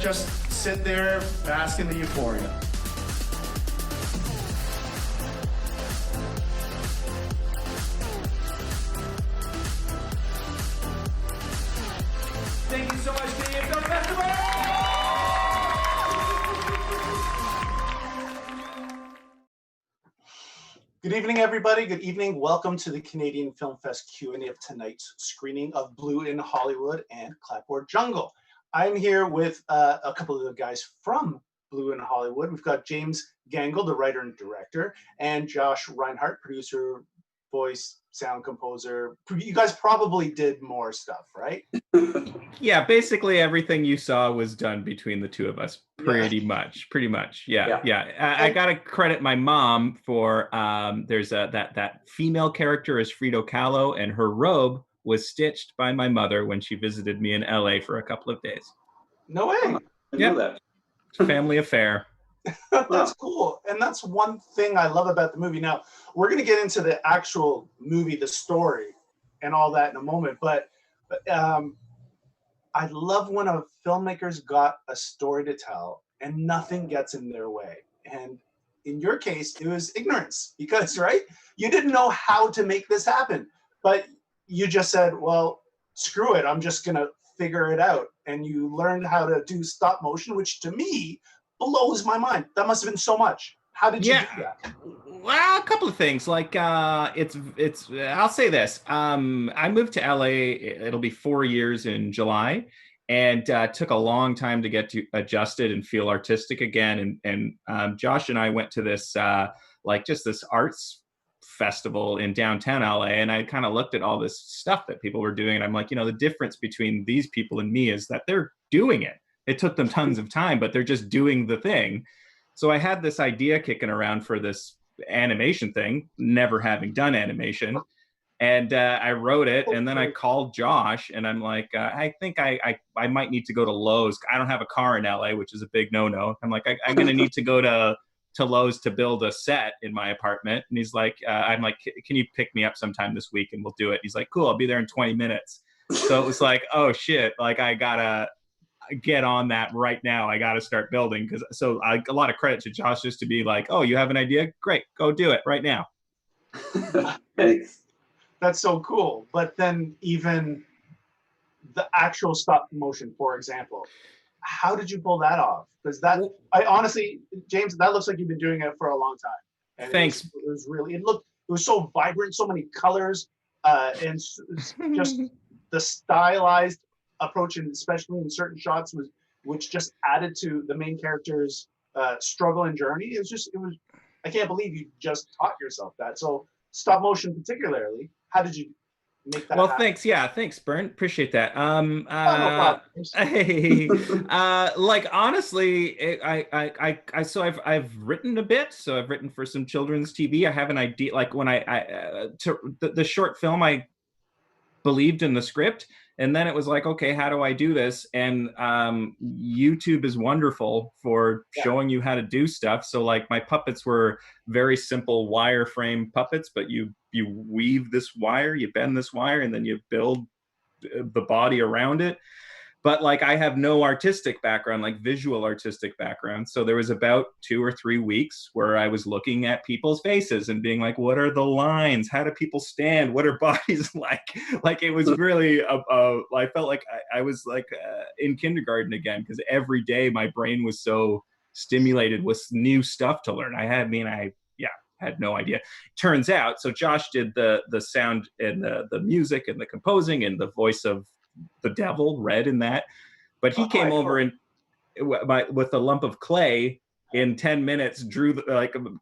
just sit there, bask in the euphoria. Thank you so much, Canadian Film Festival! Good evening, everybody. Good evening. Welcome to the Canadian Film Fest Q&A of tonight's screening of Blue in Hollywood and Clapboard Jungle. I'm here with a couple of the guys from Blue in Hollywood. We've got James Gangle, the writer and director, and Josh Reinhardt, producer, voice, sound composer. You guys probably did more stuff, right? Yeah, basically everything you saw was done between the two of us, pretty much. Yeah. I gotta credit my mom for there's that female character is Frida Kahlo, and her robe was stitched by my mother when she visited me in LA for a couple of days. No way. I know that. It's a family affair. That's cool. And that's one thing I love about the movie. Now, we're going to get into the actual movie, the story, and all that in a moment. But I love when a filmmaker's got a story to tell and nothing gets in their way. And in your case, it was ignorance because, right? You didn't know how to make this happen. But you just said, well, screw it. I'm just going to figure it out. And you learned how to do stop motion, which to me blows my mind. That must have been so much. How did you do that? Well, a couple of things. Like it's I'll say this. I moved to LA. It'll be 4 years in July, and took a long time to get adjusted and feel artistic again. And Josh and I went to this this arts festival in downtown LA, and I kind of looked at all this stuff that people were doing, and I'm like, the difference between these people and me is that they're doing it. It took them tons of time, but they're just doing the thing. So I had this idea kicking around for this animation thing, never having done animation. And I wrote it, and then I called Josh, and I'm like, I think I might need to go to Lowe's. I don't have a car in LA, which is a big no-no. I'm like, I'm going to need to go to Lowe's to build a set in my apartment. And he's like, I'm like, can you pick me up sometime this week and we'll do it? He's like, cool, I'll be there in 20 minutes. So it was like, oh shit, like I gotta get on that right now. I gotta start building. A lot of credit to Josh just to be like, oh, you have an idea? Great, go do it right now. Thanks. That's so cool. But then even the actual stop motion, for example, how did you pull that off? Because I honestly, James, that looks like you've been doing it for a long time. And thanks. It was so vibrant, so many colors, and just the stylized approach, and especially in certain shots, which just added to the main character's struggle and journey. I can't believe you just taught yourself that. So stop motion particularly, how did you make that happen? Thanks. Yeah, thanks, Bern. Appreciate that. No problem. Hey, honestly, I've written a bit. So I've written for some children's TV. I have an idea. Like when the short film, I believed in the script, and then it was like, okay, how do I do this? And YouTube is wonderful for showing you how to do stuff. So like my puppets were very simple wireframe puppets, but you weave this wire, you bend this wire, and then you build the body around it. But like I have no artistic background, like visual artistic background. So there was about 2 or 3 weeks where I was looking at people's faces and being like, what are the lines? How do people stand? What are bodies like? Like it was really, I felt like I was like in kindergarten again, because every day my brain was so stimulated with new stuff to learn. I had no idea. Turns out, so Josh did the sound and the music and the composing and the voice of the devil, Red, in that. But he came over and with a lump of clay in 10 minutes drew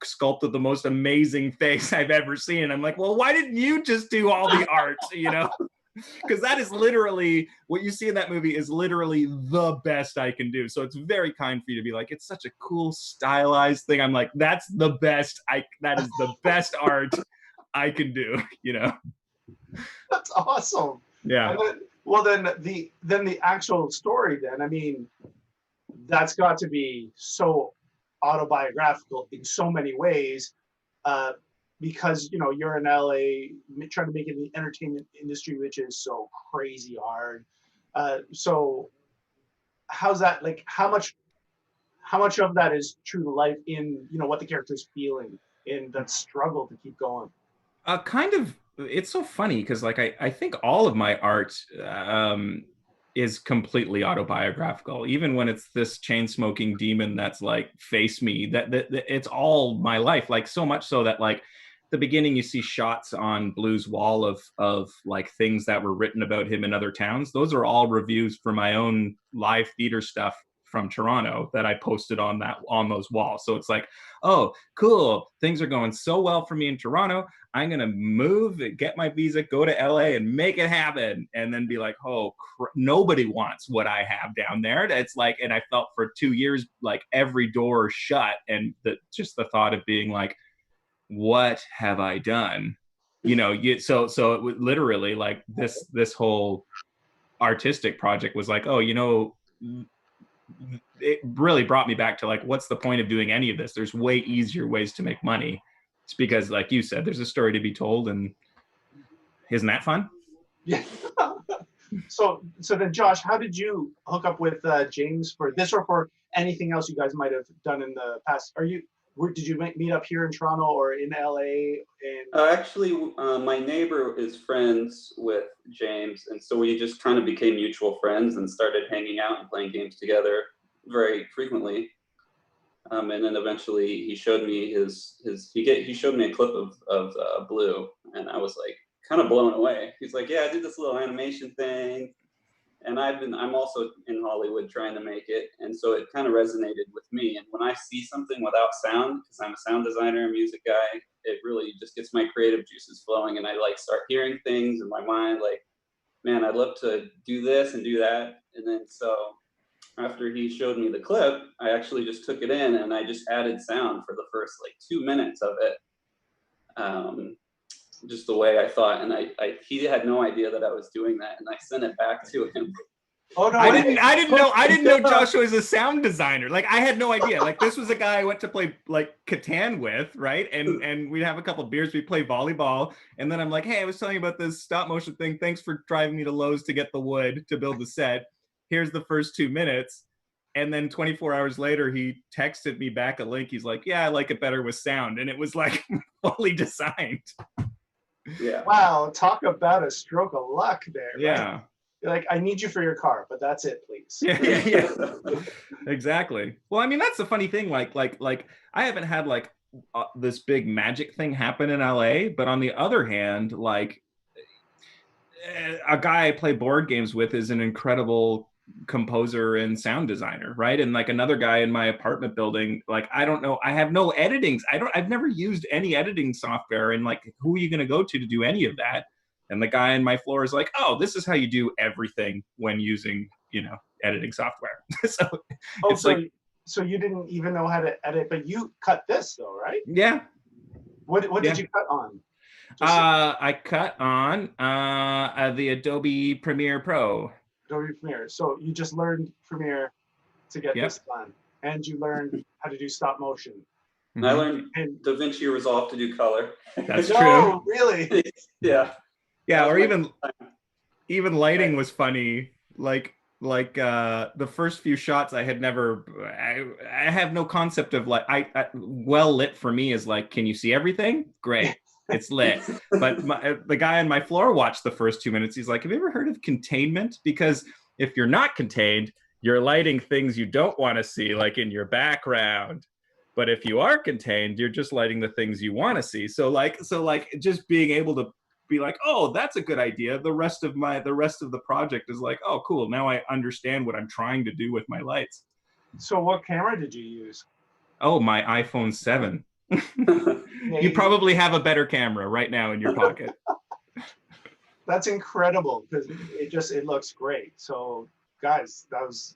sculpted the most amazing face I've ever seen. And I'm like, well, why didn't you just do all the art, Because that is literally what you see in that movie is literally the best I can do. So it's very kind for you to be like, it's such a cool stylized thing. I'm like, that's the best. That is the best art I can do. That's awesome. Yeah. Then the actual story. Then I mean, that's got to be so autobiographical in so many ways. Because you're in LA trying to make it in the entertainment industry, which is so crazy hard. So how's that, like, how much of that is true to life in, you know, what the character's feeling in that struggle to keep going? Kind of. It's so funny because like I think all of my art is completely autobiographical, even when it's this chain smoking demon that's like face me. That it's all my life, like so much so that like the beginning you see shots on Blue's wall of like things that were written about him in other towns. Those are all reviews for my own live theater stuff from Toronto that I posted on those walls. So it's like, oh, cool, things are going so well for me in Toronto. I'm going to move, get my visa, go to LA and make it happen. And then be like, oh, nobody wants what I have down there. It's like, and I felt for 2 years, like every door shut. And just the thought of being like, what have I done? You know, so it was literally like this whole artistic project was like, oh, you know, it really brought me back to like, what's the point of doing any of this? There's way easier ways to make money. It's because, like you said, there's a story to be told, and isn't that fun? Yeah. So then, Josh, how did you hook up with James for this or for anything else you guys might have done in the past? Did you meet up here in Toronto or in LA? Actually, my neighbor is friends with James, and so we just kind of became mutual friends and started hanging out and playing games together very frequently. And then eventually he showed me he showed me a clip of Blue, and I was like kind of blown away. He's like, yeah, I did this little animation thing, and I'm also in Hollywood trying to make it, and so it kind of resonated with me. And when I see something without sound, because I'm a sound designer and music guy, it really just gets my creative juices flowing, and I like start hearing things in my mind like, man, I'd love to do this and do that. And then so after he showed me the clip, I actually just took it in and I just added sound for the first like 2 minutes of it. Just the way I thought, and he had no idea that I was doing that, and I sent it back to him. Oh no! I didn't know Joshua was a sound designer. Like I had no idea. Like this was a guy I went to play like Catan with, right? And we'd have a couple beers, we'd play volleyball, and then I'm like, hey, I was telling you about this stop motion thing. Thanks for driving me to Lowe's to get the wood to build the set. Here's the first 2 minutes. And then 24 hours later, he texted me back a link. He's like, yeah, I like it better with sound. And it was like fully designed. Yeah. Wow, talk about a stroke of luck there. Yeah. Right? You're like, I need you for your car, but that's it, please. Yeah. Exactly. Well, I mean, that's the funny thing. Like I haven't had like this big magic thing happen in LA, but on the other hand, like a guy I play board games with is an incredible composer and sound designer, right? And like another guy in my apartment building, like I don't know, I have no editing. I've never used any editing software, and like who are you going to go to do any of that? And the guy on my floor is like, oh, this is how you do everything when using, you know, editing software. So it's so you didn't even know how to edit, but you cut this though, right? Yeah. What did you cut on? I cut on the Adobe Premiere Pro. Adobe Premiere. So you just learned Premiere to get this done, and you learned how to do stop motion. And I learned DaVinci Resolve to do color. That's true. Oh, really? Yeah. Yeah, or even lighting was funny. Like the first few shots I have no concept of like I well lit for me is like, can you see everything? Great. It's lit. But the guy on my floor watched the first 2 minutes. He's like, have you ever heard of containment? Because if you're not contained, you're lighting things you don't want to see, like in your background. But if you are contained, you're just lighting the things you want to see. So like just being able to be like, oh, that's a good idea. The rest of the project is like, oh, cool. Now I understand what I'm trying to do with my lights. So what camera did you use? Oh, my iPhone 7. You probably have a better camera right now in your pocket. That's incredible because it looks great. So guys,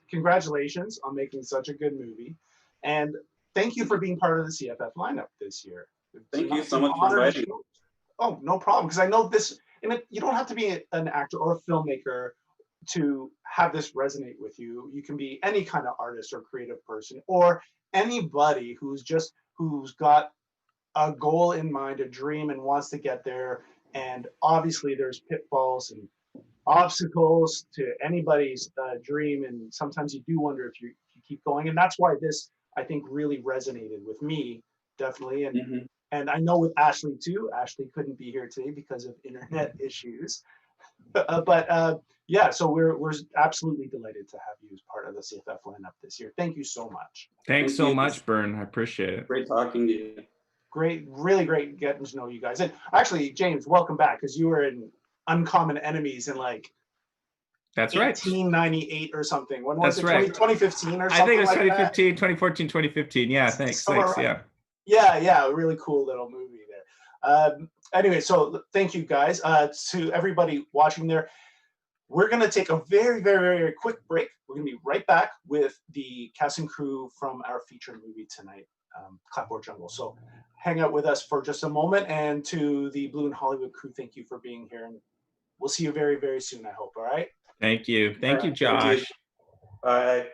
congratulations on making such a good movie, and thank you for being part of the CFF lineup this year. Thank you so much for inviting me. Oh, no problem. Because I know this, and you don't have to be an actor or a filmmaker to have this resonate with you. You can be any kind of artist or creative person, or anybody who's got a goal in mind, a dream, and wants to get there. And obviously there's pitfalls and obstacles to anybody's dream, and sometimes you do wonder if you keep going. And that's why this, I think, really resonated with me, definitely. And I know with Ashley too. Ashley couldn't be here today because of internet issues. But yeah, so we're absolutely delighted to have you as part of the CFF lineup this year. Thank you so much. Thanks so much, Bern. I appreciate it. Great talking to you. Great, really great getting to know you guys. And actually, James, welcome back, because you were in Uncommon Enemies in like that's right 1898 or something. When was that's it? right 2015 or something? I think it was like 2015 that? 2014 2015. Yeah, thanks. Right. Yeah, a really cool little movie there. Anyway, so thank you guys. To everybody watching there, we're going to take a very, very, very quick break. We're going to be right back with the cast and crew from our feature movie tonight, Clapboard Jungle. So hang out with us for just a moment. And to the Blue and Hollywood crew, thank you for being here. And we'll see you very, very soon, I hope. All right? Thank you. Thank you, Josh. Thank you. Bye.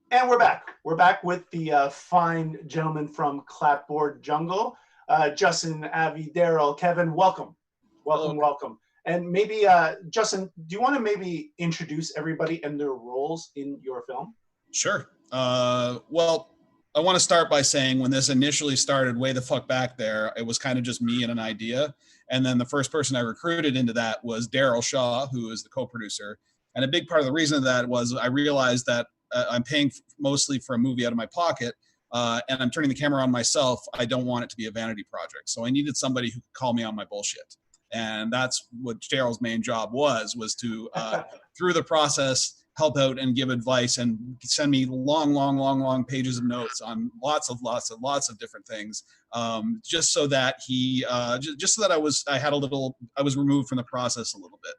And we're back. We're back with the fine gentlemen from Clapboard Jungle. Justin, Avi, Daryl, Kevin, welcome. Welcome. And maybe, Justin, do you want to maybe introduce everybody and their roles in your film? Sure. Well, I want to start by saying when this initially started way the fuck back there, it was kind of just me and an idea. And then the first person I recruited into that was Daryl Shaw, who is the co-producer. And a big part of the reason of that was I realized that I'm paying mostly for a movie out of my pocket, and I'm turning the camera on myself. I don't want it to be a vanity project. So I needed somebody who could call me on my bullshit. And that's what Daryl's main job was to, through the process, help out and give advice and send me long pages of notes on lots of different things, just so that I was removed from the process a little bit.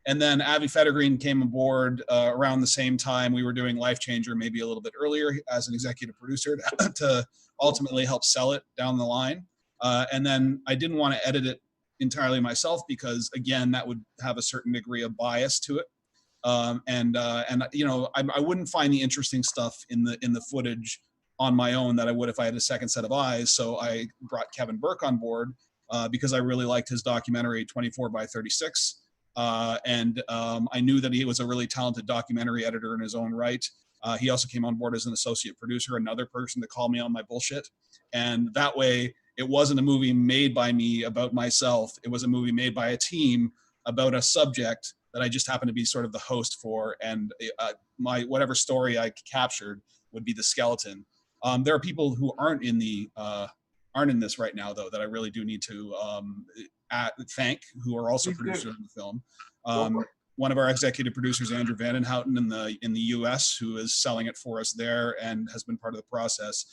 And then Avi Fettergreen came aboard around the same time we were doing Life Changer, maybe a little bit earlier, as an executive producer to ultimately help sell it down the line. And then I didn't want to edit it entirely myself because, again, that would have a certain degree of bias to it. And you know, I wouldn't find the interesting stuff in the footage on my own that I would if I had a second set of eyes. So I brought Kevin Burke on board because I really liked his documentary 24x36. And I knew that he was a really talented documentary editor in his own right. He also came on board as an associate producer, another person to call me on my bullshit. And that way, it wasn't a movie made by me about myself. It was a movie made by a team about a subject that I just happened to be sort of the host for. And my whatever story I captured would be the skeleton. There are people who aren't in this right now, though, that I really do need to thank, who are also producers in the film. One of our executive producers, Andrew Vandenhouten in the US, who is selling it for us there and has been part of the process,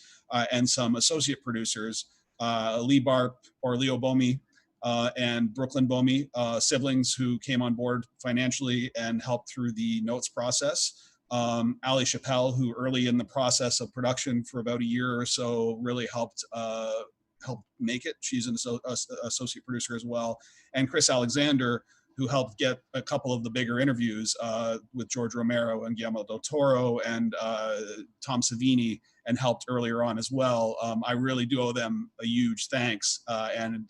and some associate producers, Lee Barp or Leo Bomi and Brooklyn Bomi, siblings who came on board financially and helped through the notes process. Ali Chappelle, who early in the process of production for about a year or so really helped make it. She's an associate producer as well. And Chris Alexander, who helped get a couple of the bigger interviews with George Romero and Guillermo del Toro and Tom Savini, and helped earlier on as well. I really do owe them a huge thanks. And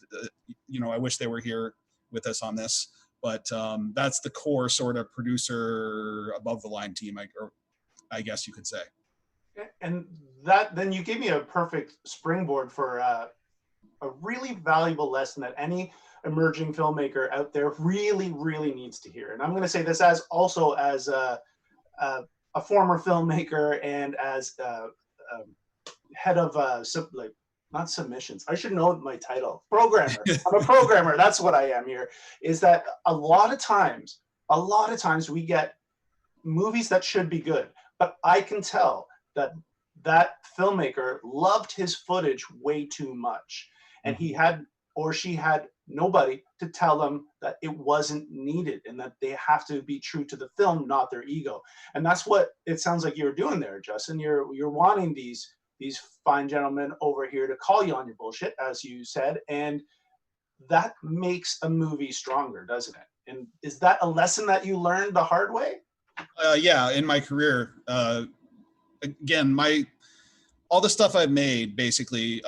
you know, I wish they were here with us on this. But that's the core sort of producer above the line team, I guess you could say. And that, then you gave me a perfect springboard for a really valuable lesson that any emerging filmmaker out there really needs to hear. And I'm going to say this as also as a former filmmaker and as head of like not submissions. I should know my title. Programmer. I'm a programmer. That's what I am here. Is that a lot of times we get movies that should be good, but I can tell that that filmmaker loved his footage way too much, and he had or she had nobody to tell them that it wasn't needed and that they have to be true to the film, not their ego. And that's what it sounds like you're doing there, Justin. You're wanting these fine gentlemen over here to call you on your bullshit, as you said, and that makes a movie stronger, doesn't it? And is that a lesson that you learned the hard way? Yeah, in my career, again, all the stuff I've made, basically,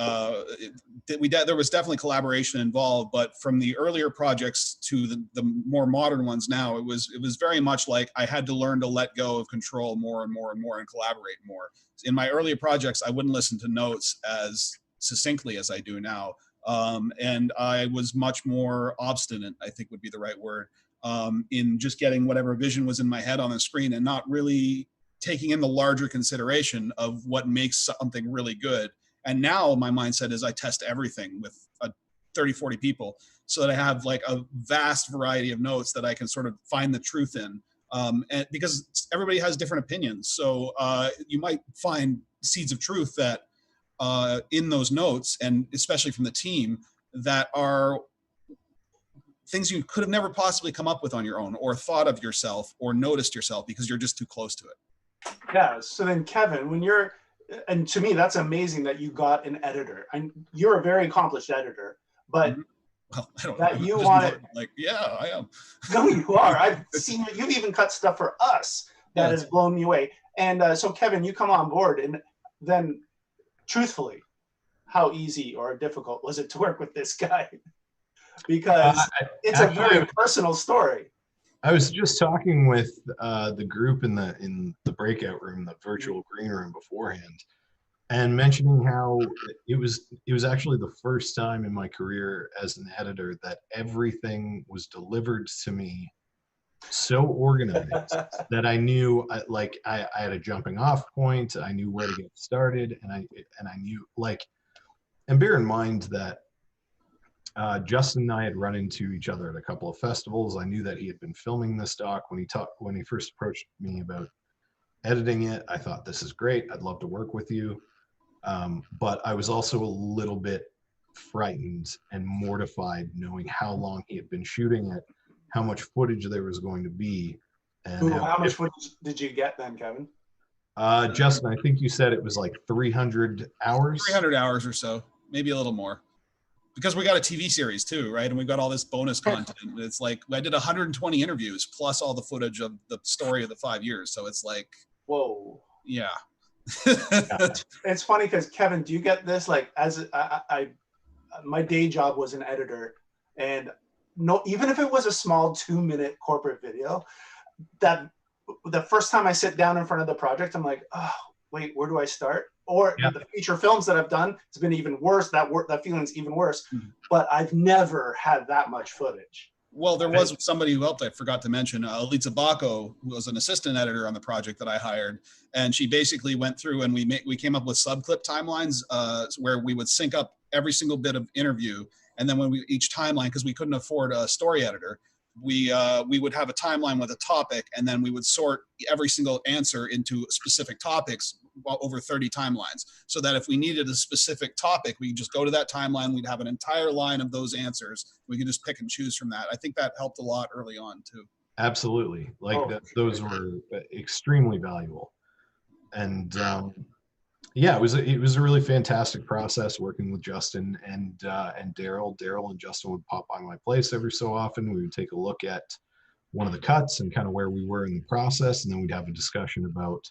there was definitely collaboration involved. But from the earlier projects to the more modern ones now, it was very much like I had to learn to let go of control more and more and more and collaborate more. In my earlier projects, I wouldn't listen to notes as succinctly as I do now, and I was much more obstinate, I think would be the right word, in just getting whatever vision was in my head on the screen and not really taking in the larger consideration of what makes something really good. And now my mindset is I test everything with 30, 40 people so that I have like a vast variety of notes that I can sort of find the truth in. And because everybody has different opinions. So you might find seeds of truth that in those notes, and especially from the team, that are things you could have never possibly come up with on your own or thought of yourself or noticed yourself because you're just too close to it. Yeah. So then, Kevin, and to me, that's amazing that you got an editor. And you're a very accomplished editor, but well, I don't that know. you wanted, like, yeah, I am. No, you are. I've seen you've even cut stuff for us that has blown me away. And so, Kevin, you come on board, and then, truthfully, how easy or difficult was it to work with this guy? Because it's actually a very personal story. I was just talking with the group in the breakout room, the virtual green room beforehand, and mentioning how it was actually the first time in my career as an editor that everything was delivered to me so organized that I knew I had a jumping off point. I knew where to get started, and I knew and bear in mind that Justin and I had run into each other at a couple of festivals. I knew that he had been filming this doc when he first approached me about editing it. I thought, this is great. I'd love to work with you. But I was also a little bit frightened and mortified knowing how long he had been shooting it, how much footage there was going to be. And how much footage did you get then, Kevin? Justin, I think you said it was like 300 hours. 300 hours or so, maybe a little more. Because we got a TV series too, right? And we got all this bonus content. It's like I did 120 interviews plus all the footage of the story of the 5 years. So it's like, whoa, yeah. It's funny because Kevin, do you get this? Like, as my day job was an editor, and even if it was a small 2-minute corporate video, that the first time I sit down in front of the project, I'm like, oh, wait, where do I start? Or the feature films that I've done, it's been even worse. That feeling's even worse. Mm-hmm. But I've never had that much footage. Well, there was somebody who helped. I forgot to mention Elitza Bacco, who was an assistant editor on the project that I hired, and she basically went through and we came up with subclip timelines where we would sync up every single bit of interview, and then each timeline, because we couldn't afford a story editor, we would have a timeline with a topic, and then we would sort every single answer into specific topics over 30 timelines, so that if we needed a specific topic, we could just go to that timeline. We'd have an entire line of those answers. We could just pick and choose from that. I think that helped a lot early on too. Absolutely. Those were extremely valuable. And yeah, it was a really fantastic process working with Justin and Daryl. Daryl and Justin would pop by my place every so often. We would take a look at one of the cuts and kind of where we were in the process, and then we'd have a discussion about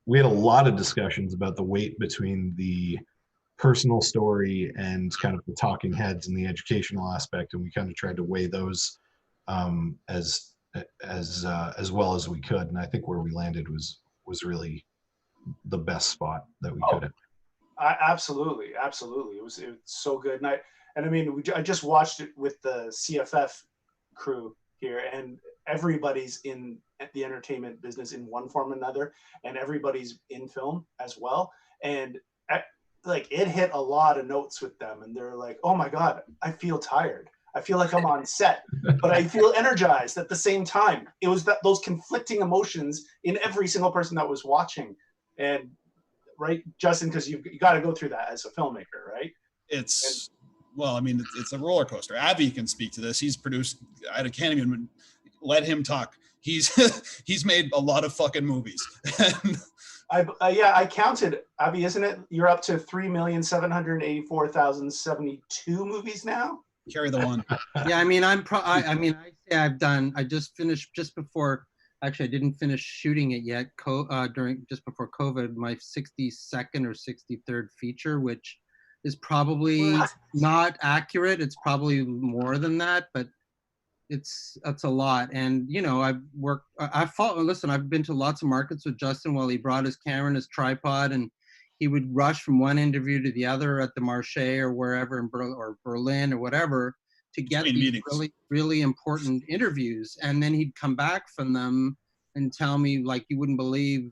we had a lot of discussions about the weight between the personal story and kind of the talking heads and the educational aspect, and we kind of tried to weigh those as well as we could. And I think where we landed was really the best spot that we could have. Absolutely. It was so good. And I mean, I just watched it with the CFF crew here, and everybody's in the entertainment business in one form or another, and everybody's in film as well. And like it hit a lot of notes with them, and they're like, "Oh my God, I feel tired. I feel like I'm on set, but I feel energized at the same time." It was those conflicting emotions in every single person that was watching. And right, Justin, because you got to go through that as a filmmaker, right? Well, I mean, it's a roller coaster. Avi can speak to this. He's produced. I can't even let him talk. He's he's made a lot of fucking movies. I counted, Abby, isn't it? You're up to 3,784,072 movies now. Carry the one. Yeah, I mean, I say I just finished just before. Actually, I didn't finish shooting it yet. Just before COVID, my 62nd or 63rd feature, which is probably not accurate. It's probably more than that, but that's a lot. And you know, listen, I've been to lots of markets with Justin while he brought his camera and his tripod, and he would rush from one interview to the other at the Marché or wherever or Berlin or whatever to get these really, really important interviews. And then he'd come back from them and tell me, like, you wouldn't believe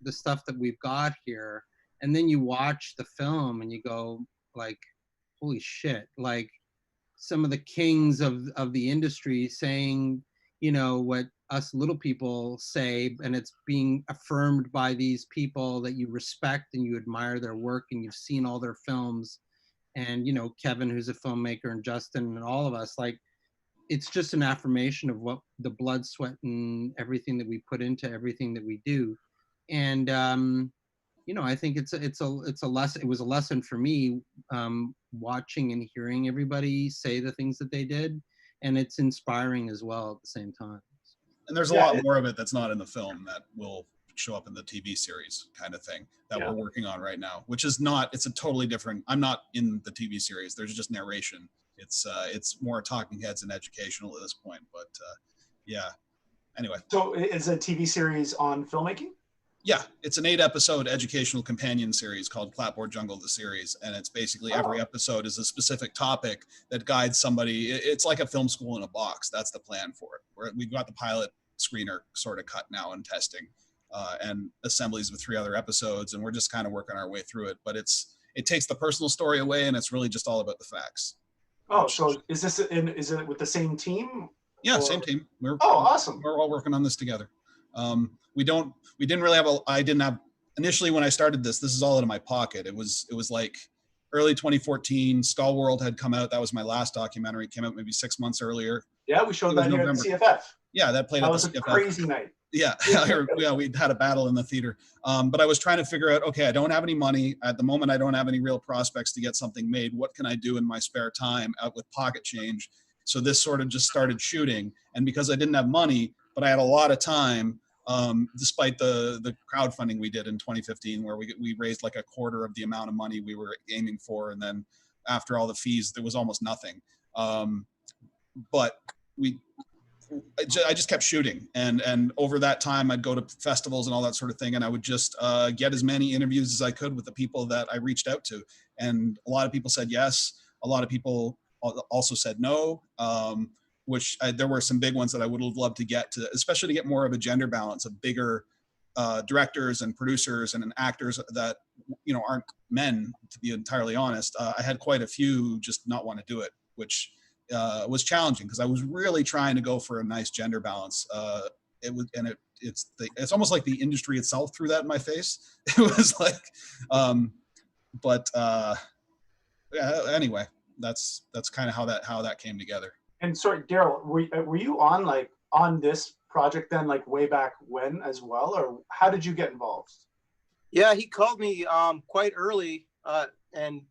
the stuff that we've got here. And then you watch the film and you go like, holy shit, like some of the kings of the industry saying, you know, what us little people say, and it's being affirmed by these people that you respect and you admire their work and you've seen all their films. And, you know, Kevin, who's a filmmaker, and Justin and all of us, like, it's just an affirmation of what the blood, sweat, and everything that we put into everything that we do. And, you know, I think it was a lesson for me, watching and hearing everybody say the things that they did, and it's inspiring as well at the same time. And there's a lot more of it that's not in the film that will show up in the TV series kind of thing that we're working on right now, which is it's a totally different. I'm not in the TV series. There's just narration. It's more talking heads and educational at this point, but yeah. Anyway. So is a TV series on filmmaking? Yeah, it's an 8-episode educational companion series called Clapboard Jungle, the series. And it's basically every episode is a specific topic that guides somebody. It's like a film school in a box. That's the plan for it. We've got the pilot screener sort of cut now and testing, and assemblies with 3 other episodes. And we're just kind of working our way through it. But it takes the personal story away, and it's really just all about the facts. Oh, so is it with the same team? Yeah, same team. Awesome. We're all working on this together. I didn't have initially when I started this is all out of my pocket. It was like early 2014. Skull World had come out. That was my last documentary. It came out maybe 6 months earlier. Yeah, we showed that here at CFF. Yeah, that played at the CFF. That was a crazy night. Yeah, yeah, we had a battle in the theater. But I was trying to figure out, okay, I don't have any money. At the moment, I don't have any real prospects to get something made. What can I do in my spare time out with pocket change? So this sort of just started shooting. And because I didn't have money, but I had a lot of time, despite the crowdfunding we did in 2015, where we raised like a quarter of the amount of money we were aiming for. And then after all the fees, there was almost nothing. But I just kept shooting, and over that time I'd go to festivals and all that sort of thing, and I would just get as many interviews as I could with the people that I reached out to. And a lot of people said yes, a lot of people also said no, which there were some big ones that I would have loved to get to, especially to get more of a gender balance of bigger directors and producers and actors that, you know, aren't men, to be entirely honest. I had quite a few just not want to do it, which was challenging because I was really trying to go for a nice gender balance. It's almost like the industry itself threw that in my face. It was like, anyway, that's kind of how that came together. And sorry, Daryl, were you on this project then, like way back when as well, or how did you get involved? Yeah, he called me quite early and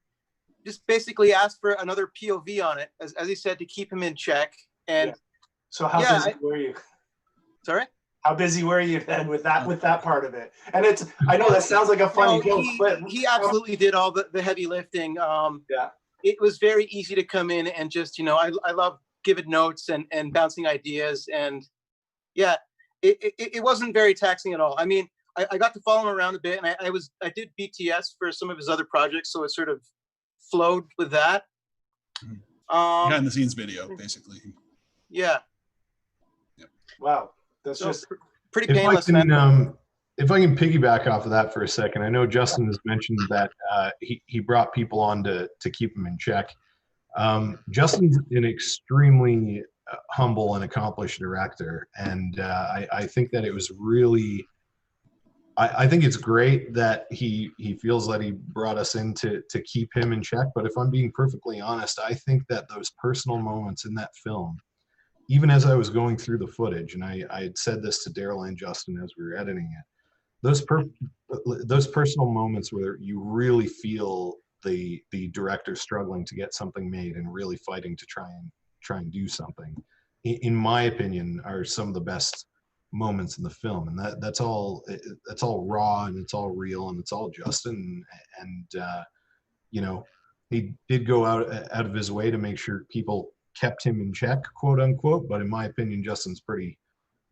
just basically asked for another POV on it, as he said, to keep him in check. And yeah. So how busy were you? Sorry? How busy were you then with that part of it? And I know that sounds like a funny joke, but he absolutely did all the heavy lifting. Yeah. It was very easy to come in and just, you know, I love giving notes and bouncing ideas. And yeah, it wasn't very taxing at all. I mean, I got to follow him around a bit, and I did BTS for some of his other projects, so it sort of flowed with that. Behind the scenes video, basically. Yeah. Wow, that's So just pretty If I painless, can, man. if I can piggyback off of that for a second, I know Justin has mentioned that he brought people on to keep him in check. Justin's an extremely humble and accomplished director, and I think that it was really. I think it's great that he feels that he brought us in to keep him in check. But if I'm being perfectly honest, I think that those personal moments in that film, even as I was going through the footage, and I had said this to Daryl and Justin as we were editing it, those personal moments where you really feel the director struggling to get something made and really fighting to try and do something, in my opinion, are some of the best moments in the film. And that's all raw, and it's all real, and it's all Justin. And you know, he did go out of his way to make sure people kept him in check, quote unquote. But in my opinion, Justin's pretty,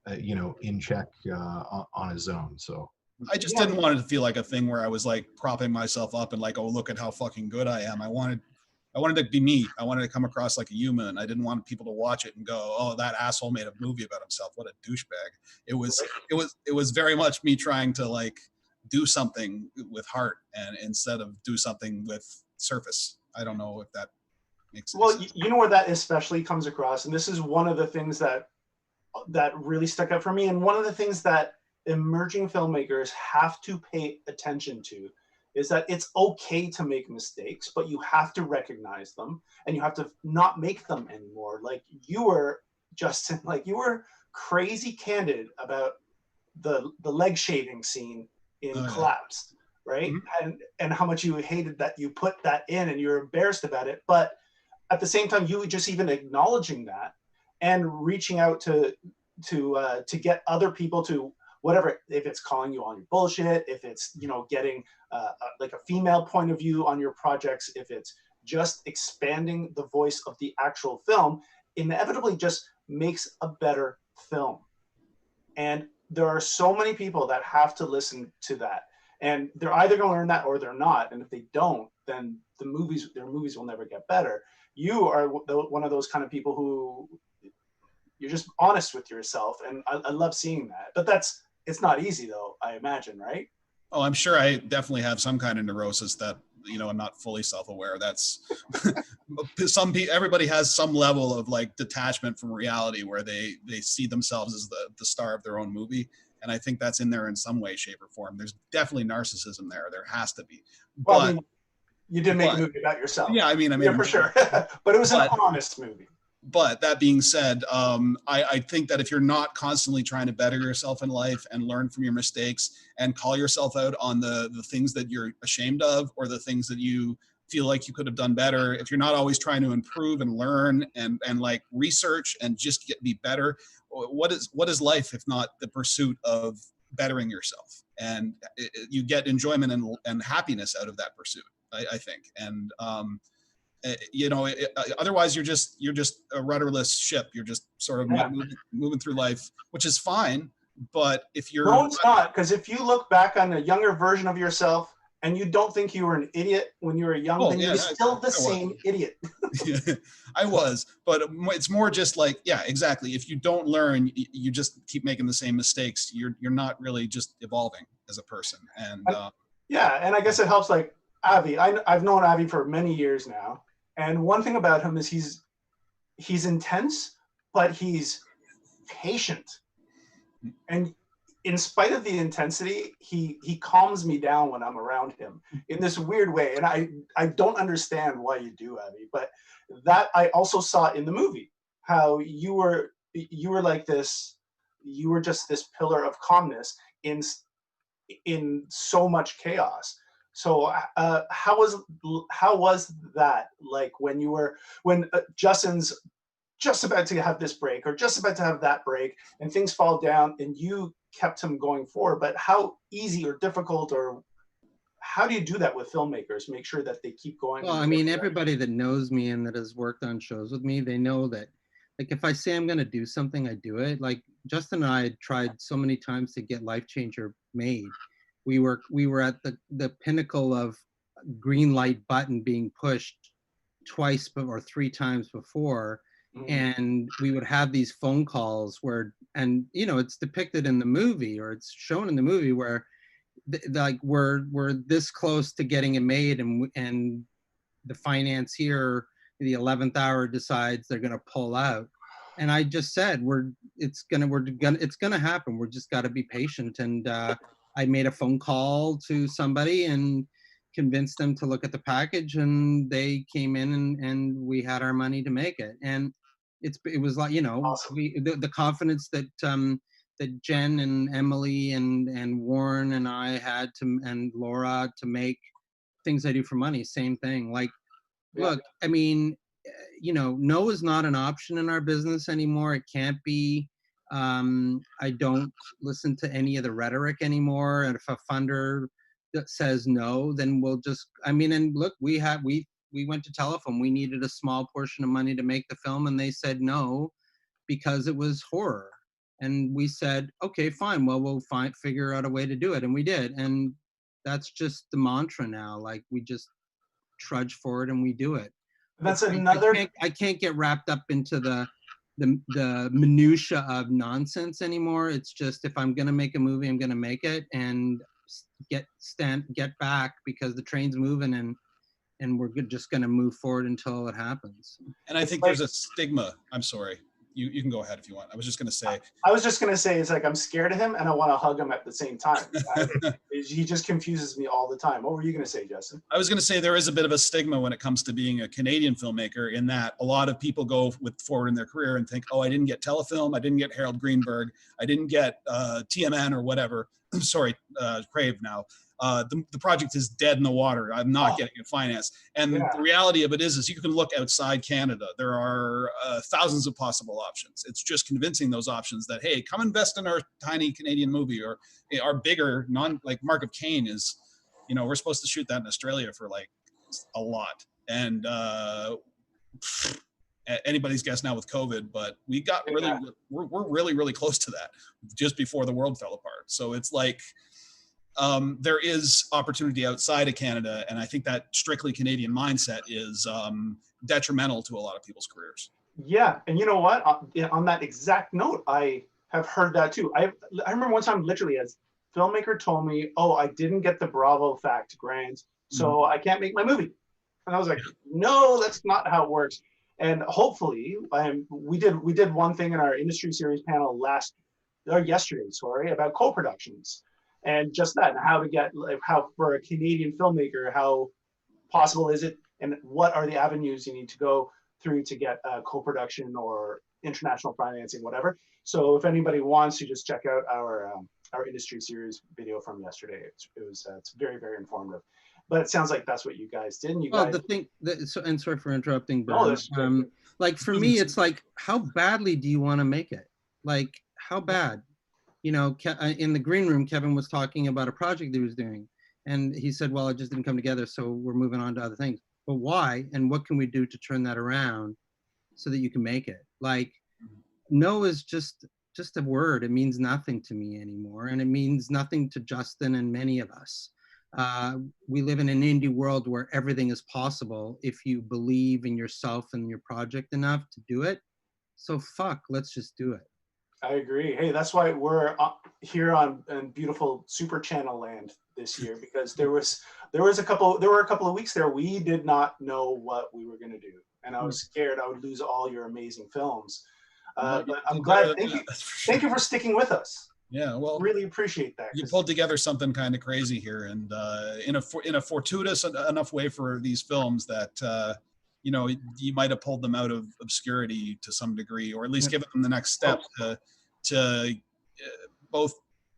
in check on his own. So I just didn't want it to feel like a thing where I was like propping myself up and like, oh, look at how fucking good I am. I wanted to be me. I wanted to come across like a human. I didn't want people to watch it and go, oh, that asshole made a movie about himself. What a douchebag. It was very much me trying to like do something with heart, and instead of do something with surface. I don't know if that makes sense. Well, you know where that especially comes across, and this is one of the things that really stuck out for me, and one of the things that emerging filmmakers have to pay attention to is that it's okay to make mistakes, but you have to recognize them, and you have to not make them anymore. Like you were, Justin, like you were crazy candid about the leg shaving scene in Collapsed, right? Mm-hmm. And how much you hated that you put that in, and you're embarrassed about it. But at the same time, you just even acknowledging that and reaching out to get other people to whatever, if it's calling you on your bullshit, if it's, getting like a female point of view on your projects, if it's just expanding the voice of the actual film, inevitably just makes a better film. And there are so many people that have to listen to that. And they're either going to learn that or they're not. And if they don't, then their movies will never get better. You are one of those kind of people who you're just honest with yourself. And I love seeing that. But it's not easy though, I imagine, right? Oh, I'm sure I definitely have some kind of neurosis that, I'm not fully self-aware. That's everybody has some level of like detachment from reality where they see themselves as the star of their own movie. And I think that's in there in some way, shape, or form. There's definitely narcissism there. There has to be. Well, But I mean, you did make a movie about yourself. Yeah, I mean, yeah, for sure. But it was an honest movie. But that being said, I think that if you're not constantly trying to better yourself in life and learn from your mistakes and call yourself out on the things that you're ashamed of or the things that you feel like you could have done better, if you're not always trying to improve and learn and like research and just be better, what is life if not the pursuit of bettering yourself? And you get enjoyment and happiness out of that pursuit, I think. And otherwise you're just a rudderless ship. You're just sort of moving through life, which is fine. But if you're no, it's not, because if you look back on a younger version of yourself and you don't think you were an idiot when you were young, then you're still the same idiot. I was, but it's more just like, yeah, exactly. If you don't learn, you just keep making the same mistakes. You're not really just evolving as a person. And and I guess it helps. Like Avi, I've known Avi for many years now. And one thing about him is he's intense, but he's patient. And in spite of the intensity, he calms me down when I'm around him in this weird way. And I don't understand why you do, Avi, but that I also saw in the movie, how you were like this, you were just this pillar of calmness in so much chaos. So how was that like when Justin's just about to have this break or just about to have that break and things fall down and you kept him going forward? But how easy or difficult, or how do you do that with filmmakers, make sure that they keep going? Well, I mean, everybody that knows me and that has worked on shows with me, they know that, like, if I say I'm going to do something, I do it. Like Justin and I had tried so many times to get Life Changer made. We were at the pinnacle of green light button being pushed twice or three times before, And we would have these phone calls where, and you know, it's depicted in the movie, or it's shown in the movie, where like we're this close to getting it made, and the financier, the 11th hour, decides they're going to pull out. And I just said, it's gonna happen. We're just got to be patient. And I made a phone call to somebody and convinced them to look at the package, and they came in, and we had our money to make it. And it was like, you know, Awesome. the confidence that that Jen and Emily and Warren and I had to, and Laura, to make things I do for money. Same thing. Like, Yeah. look, I mean, you know, no is not an option in our business anymore. It can't be. I don't listen to any of the rhetoric anymore. And if a funder that says no, then we'll just, I mean, and look, we went to Telephone. We needed a small portion of money to make the film, and they said no because it was horror. And we said, okay, fine. Well, we'll figure out a way to do it. And we did. And that's just the mantra now. Like, we just trudge forward and we do it. That's another. I can't get wrapped up into the minutia of nonsense anymore. It's just, if I'm gonna make a movie, I'm gonna make it, and get back, because the train's moving, and we're just gonna move forward until it happens. And I think there's a stigma. I'm sorry. You can go ahead if you want. I was just going to say, it's like I'm scared of him and I want to hug him at the same time. He just confuses me all the time. What were you going to say, Justin? I was going to say there is a bit of a stigma when it comes to being a Canadian filmmaker, in that a lot of people go forward in their career and think, oh, I didn't get Telefilm, I didn't get Harold Greenberg, I didn't get TMN or whatever. Sorry, Crave now. The project is dead in the water. I'm not getting it financed. And the reality of it is you can look outside Canada. There are thousands of possible options. It's just convincing those options that, hey, come invest in our tiny Canadian movie, or our bigger, like Mark of Cain is, you know, we're supposed to shoot that in Australia for like a lot. And anybody's guess now with COVID, but we got we're really, really close to that just before the world fell apart. So it's like, there is opportunity outside of Canada, and I think that strictly Canadian mindset is detrimental to a lot of people's careers. Yeah, and you know what? On that exact note, I have heard that too. I remember one time, literally, a filmmaker told me, "Oh, I didn't get the Bravo Fact grant, so I can't make my movie." And I was like, "No, that's not how it works." And hopefully, we did one thing in our industry series panel yesterday, about co-productions. And just that, and how to get, how for a Canadian filmmaker, how possible is it, and what are the avenues you need to go through to get co-production or international financing, whatever. So if anybody wants to, just check out our industry series video from yesterday. It's very, very informative. But it sounds like that's what you guys did. And the thing, and sorry for interrupting, but like for me, it's like, how badly do you want to make it? Like, how bad? You know, in the green room, Kevin was talking about a project he was doing, and he said, well, it just didn't come together, so we're moving on to other things. But why? And what can we do to turn that around so that you can make it? Like, no is just a word. It means nothing to me anymore, and it means nothing to Justin and many of us. We live in an indie world where everything is possible if you believe in yourself and your project enough to do it. So let's just do it. I agree. Hey, that's why we're here in beautiful Super Channel land this year, because there were a couple of weeks there we did not know what we were going to do, and I was scared I would lose all your amazing films. But I'm glad. Thank you for sticking with us. Yeah, well, really appreciate that. You pulled together something kind of crazy here, and in a fortuitous enough way for these films that you know, you might have pulled them out of obscurity to some degree, or at least given them the next step to both.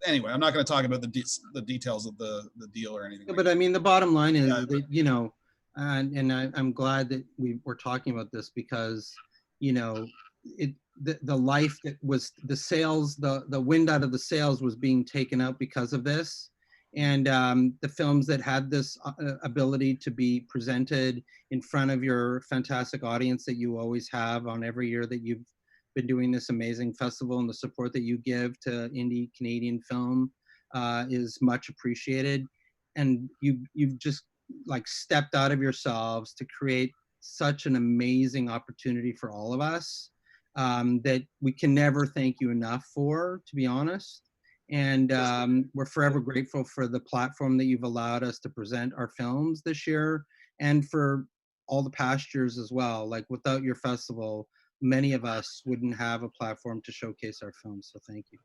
Anyway, I'm not going to talk about the details of the deal or anything. But I mean, the bottom line is that, you know, and I'm glad that we're talking about this, because, you know, the life that was the sales, the wind out of the sails was being taken out because of this. And the films that had this ability to be presented in front of your fantastic audience that you always have on every year that you've been doing this amazing festival, and the support that you give to indie Canadian film is much appreciated. And you've just like stepped out of yourselves to create such an amazing opportunity for all of us that we can never thank you enough for, to be honest. And we're forever grateful for the platform that you've allowed us to present our films this year, and for all the past years as well. Like, without your festival, many of us wouldn't have a platform to showcase our films. So thank you.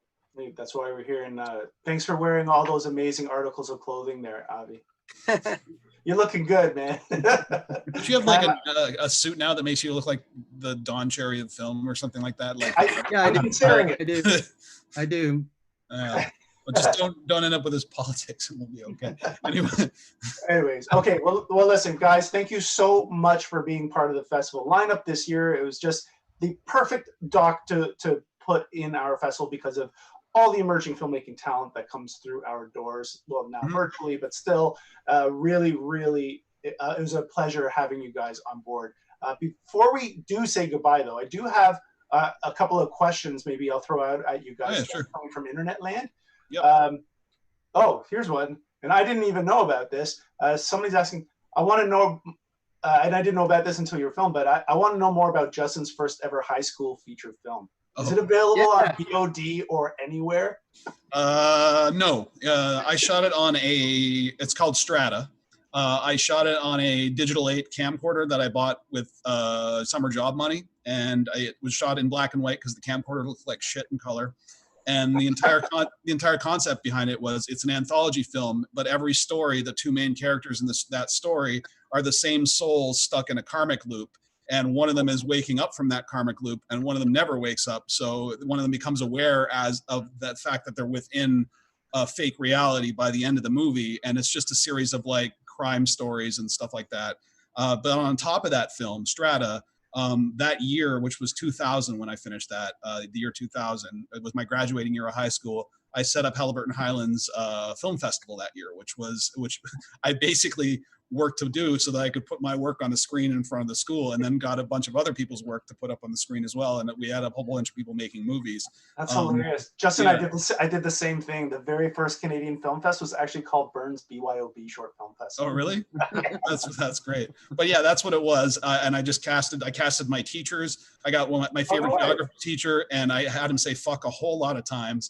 That's why we're here. And thanks for wearing all those amazing articles of clothing there, Avi. You're looking good, man. Do you have like a suit now that makes you look like the Don Cherry of film or something like that? Like, I'm considering it. I do. I do. But just don't end up with his politics, and we'll be okay. Anyways, okay. Well, listen, guys. Thank you so much for being part of the festival lineup this year. It was just the perfect doc to put in our festival because of all the emerging filmmaking talent that comes through our doors. Well, now virtually, but still, really, it was a pleasure having you guys on board. Before we do say goodbye, though, I do have a couple of questions. Maybe I'll throw out at you guys coming from Internet Land. Yep. Oh, here's one, and I didn't even know about this. Somebody's asking, I want to know, and I didn't know about this until your film, but I want to know more about Justin's first ever high school feature film. Is it available on VOD or anywhere? No, I shot it on it's called Strata. I shot it on a Digital 8 camcorder that I bought with summer job money, and it was shot in black and white because the camcorder looked like shit in color. And the entire concept behind it was it's an anthology film, but every story, the two main characters in that story are the same souls stuck in a karmic loop. And one of them is waking up from that karmic loop, and one of them never wakes up. So one of them becomes aware of that fact that they're within a fake reality by the end of the movie. And it's just a series of like crime stories and stuff like that. But on top of that film, Strata, that year, which was 2000 when I finished that, the year 2000, it was my graduating year of high school. I set up Halliburton Highlands Film Festival that year, which I basically work to do so that I could put my work on the screen in front of the school, and then got a bunch of other people's work to put up on the screen as well. And we had a whole bunch of people making movies. That's hilarious. Justin, yeah. I did the same thing. The very first Canadian Film Fest was actually called Burns BYOB Short Film Festival. Oh, really? That's great. But yeah, that's what it was. And I casted my teachers. I got my favorite geography teacher, and I had him say fuck a whole lot of times,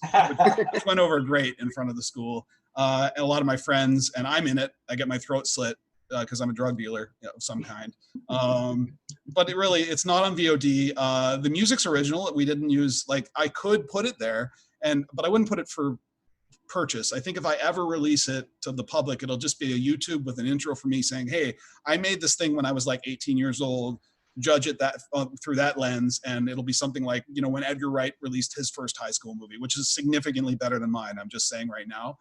which went over great in front of the school. And a lot of my friends, and I'm in it. I get my throat slit because I'm a drug dealer of some kind. But it's not on VOD. The music's original. We didn't use, like, I could put it there, but I wouldn't put it for purchase. I think if I ever release it to the public, it'll just be a YouTube with an intro for me saying, hey, I made this thing when I was like 18 years old. Judge it through that lens, and it'll be something like, when Edgar Wright released his first high school movie, which is significantly better than mine. I'm just saying right now.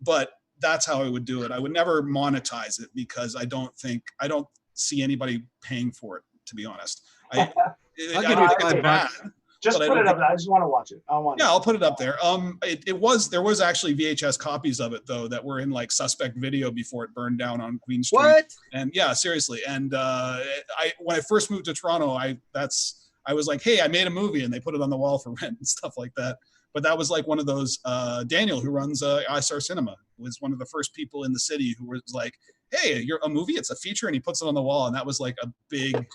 But that's how I would do it. I would never monetize it because I don't see anybody paying for it, to be honest. I don't think it's bad. Just put it up. I just want to watch it. I'll put it up there. There was actually VHS copies of it though that were in like suspect video before it burned down on Queen Street. What? And yeah, seriously. And when I first moved to Toronto, I was like, hey, I made a movie, and they put it on the wall for rent and stuff like that. But that was like one of those, Daniel, who runs ISAR Cinema, was one of the first people in the city who was like, hey, you're a movie, it's a feature, and he puts it on the wall. And that was like a big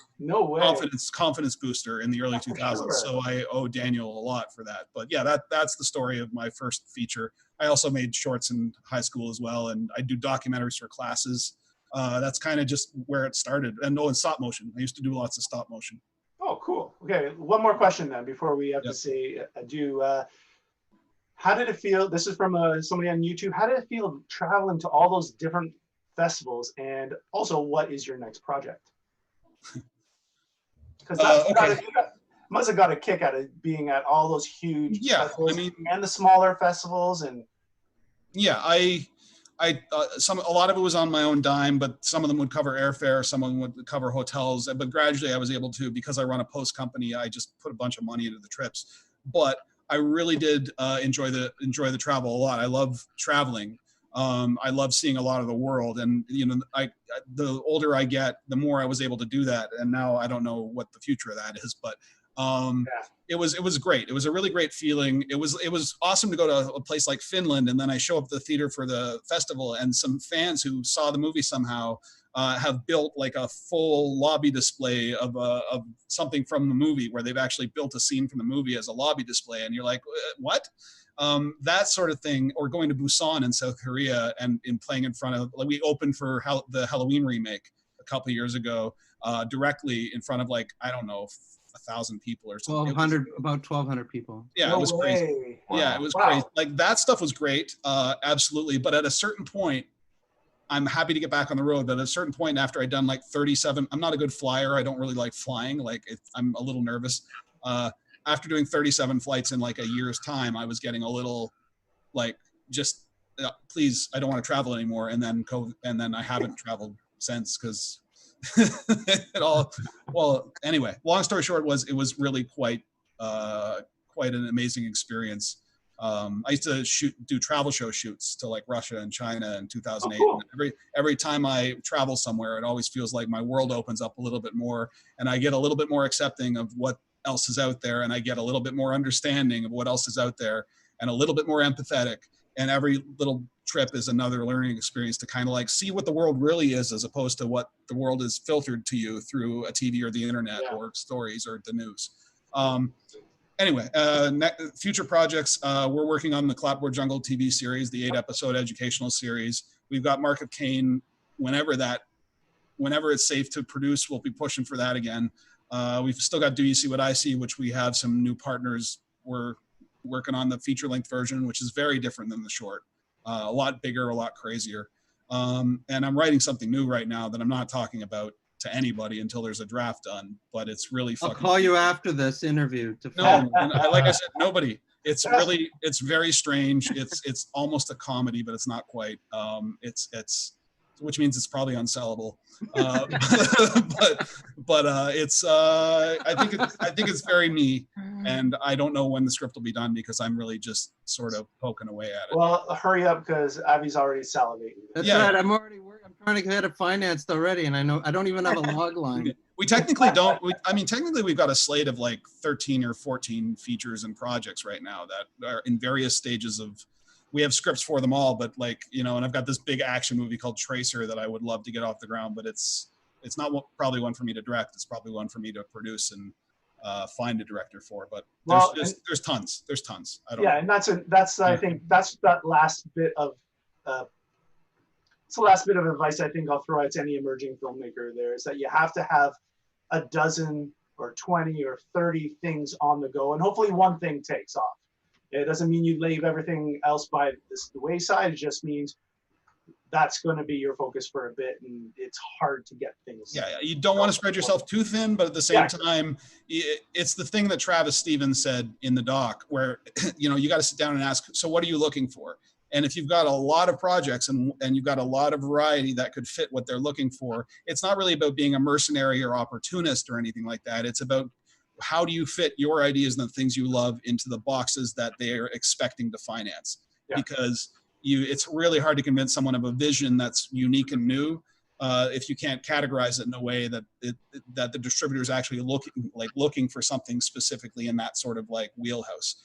confidence booster in the early 2000s. Sure. So I owe Daniel a lot for that. But yeah, that's the story of my first feature. I also made shorts in high school as well, and I do documentaries for classes. That's kind of just where it started. And in stop motion. I used to do lots of stop motion. Oh, cool. Okay, one more question then before we have to say adieu. How did it feel? This is from somebody on YouTube. How did it feel traveling to all those different festivals? And also, what is your next project? Because you must have got a kick out of being at all those huge festivals, and the smaller festivals. And yeah, a lot of it was on my own dime, but some of them would cover airfare, some of them would cover hotels. But gradually I was able to, because I run a post company, I just put a bunch of money into the trips. But I really did enjoy the travel a lot. I love traveling. I love seeing a lot of the world, and the older I get, the more I was able to do that. And now I don't know what the future of that is, but it was great. It was a really great feeling. It was awesome to go to a place like Finland, and then I show up at the theater for the festival, and some fans who saw the movie somehow have built like a full lobby display of something from the movie, where they've actually built a scene from the movie as a lobby display, and you're like, what? That sort of thing. Or going to Busan in South Korea and playing in front of, like, we opened for the Halloween remake a couple of years ago, directly in front of, like, I don't know, 1,000 people or something. About 1,200 people. Yeah, it was crazy. Wow. Yeah, it was crazy. Like, that stuff was great, absolutely. But at a certain point, I'm happy to get back on the road. But at a certain point, after I'd done like 37, I'm not a good flyer. I don't really like flying. Like, I'm a little nervous. After doing 37 flights in like a year's time, I was getting a little like, just please, I don't want to travel anymore. And then I haven't traveled since, because it all, well, anyway, long story short it was really quite an amazing experience. I used to do travel show shoots to like Russia and China in 2008. Oh, cool. Every time I travel somewhere, it always feels like my world opens up a little bit more, and I get a little bit more accepting of what else is out there, and I get a little bit more understanding of what else is out there, and a little bit more empathetic. And every little trip is another learning experience to kind of like see what the world really is, as opposed to what the world is filtered to you through a TV or the internet or stories or the news. Anyway, future projects, we're working on the Clapboard Jungle TV series, the 8-episode educational series. We've got Mark of Cain. Whenever it's safe to produce, we'll be pushing for that again. We've still got Do You See What I See, which we have some new partners. We're working on the feature-length version, which is very different than the short. A lot bigger, a lot crazier. And I'm writing something new right now that I'm not talking about to anybody until there's a draft done, but it's really fucking. I'll call you after this interview to. No, like I said, nobody. It's very strange. It's almost a comedy, but it's not quite. It's which means it's probably unsellable. But it's I think it's very me, and I don't know when the script will be done, because I'm really just sort of poking away at it. Well, hurry up, because Abby's already salivating. That's right. I'm already working. I'm trying to get it financed already, and I know I don't even have a log line. We technically don't. Technically we've got a slate of like 13 or 14 features and projects right now that are in various stages of. We have scripts for them all, but like, and I've got this big action movie called Tracer that I would love to get off the ground, but it's not probably one for me to direct. It's probably one for me to produce and find a director for. But there's tons. There's tons. I don't know. And I think that's that last bit of it's the last bit of advice I think I'll throw out to any emerging filmmaker. There is that you have to have a dozen or 20 or 30 things on the go, and hopefully one thing takes off. It doesn't mean you leave everything else by the wayside. It just means that's going to be your focus for a bit, and it's hard to get things. Yeah, you don't want to spread yourself too thin, but at the same time, it's the thing that Travis Stevens said in the doc, where you got to sit down and ask, so what are you looking for? And if you've got a lot of projects and you've got a lot of variety that could fit what they're looking for, it's not really about being a mercenary or opportunist or anything like that. It's about how do you fit your ideas and the things you love into the boxes that they are expecting to finance? Because it's really hard to convince someone of a vision that's unique and new if you can't categorize it in a way that that the distributor is actually looking for something specifically in that sort of like wheelhouse.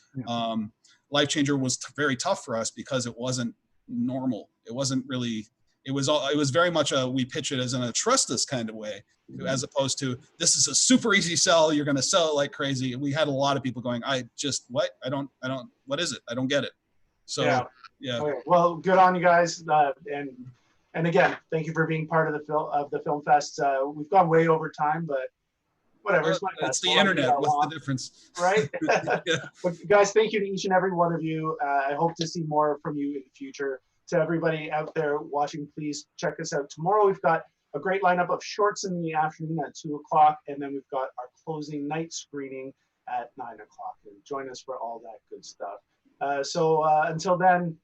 Life Changer was very tough for us because it wasn't normal. It wasn't really. It was very much we pitch it as in a trust us kind of way, as opposed to this is a super easy sell. You're going to sell it like crazy. We had a lot of people going, what what is it? I don't get it. So yeah. Okay. Well, good on you guys. And again, thank you for being part of the film fest. We've gone way over time, but whatever. It's the internet. What's the difference? Right? But guys, thank you to each and every one of you. I hope to see more from you in the future. To everybody out there watching, please check us out tomorrow. We've got a great lineup of shorts in the afternoon at 2:00, and then we've got our closing night screening at 9:00. And join us for all that good stuff. So until then,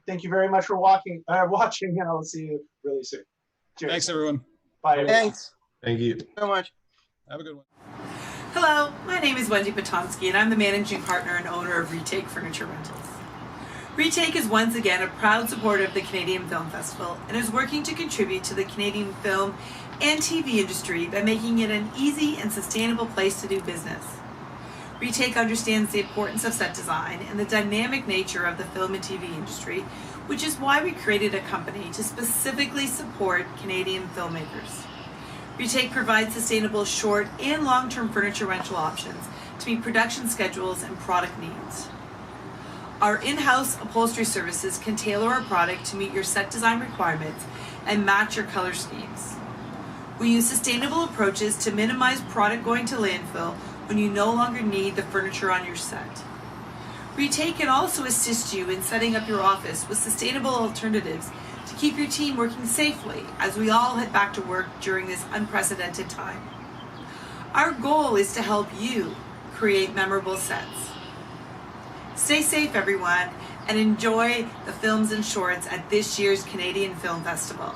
thank you very much for watching, and I'll see you really soon. Cheers. Thanks, everyone. Bye. Everyone. Thanks. Thank you so much. Have a good one. Hello, my name is Wendy Potonsky, and I'm the managing partner and owner of Retake Furniture Rentals. Retake is once again a proud supporter of the Canadian Film Festival and is working to contribute to the Canadian film and TV industry by making it an easy and sustainable place to do business. Retake understands the importance of set design and the dynamic nature of the film and TV industry, which is why we created a company to specifically support Canadian filmmakers. Retake provides sustainable short and long-term furniture rental options to meet production schedules and product needs. Our in-house upholstery services can tailor our product to meet your set design requirements and match your color schemes. We use sustainable approaches to minimize product going to landfill when you no longer need the furniture on your set. Retake can also assist you in setting up your office with sustainable alternatives to keep your team working safely as we all head back to work during this unprecedented time. Our goal is to help you create memorable sets. Stay safe, everyone, and enjoy the films and shorts at this year's Canadian Film Festival.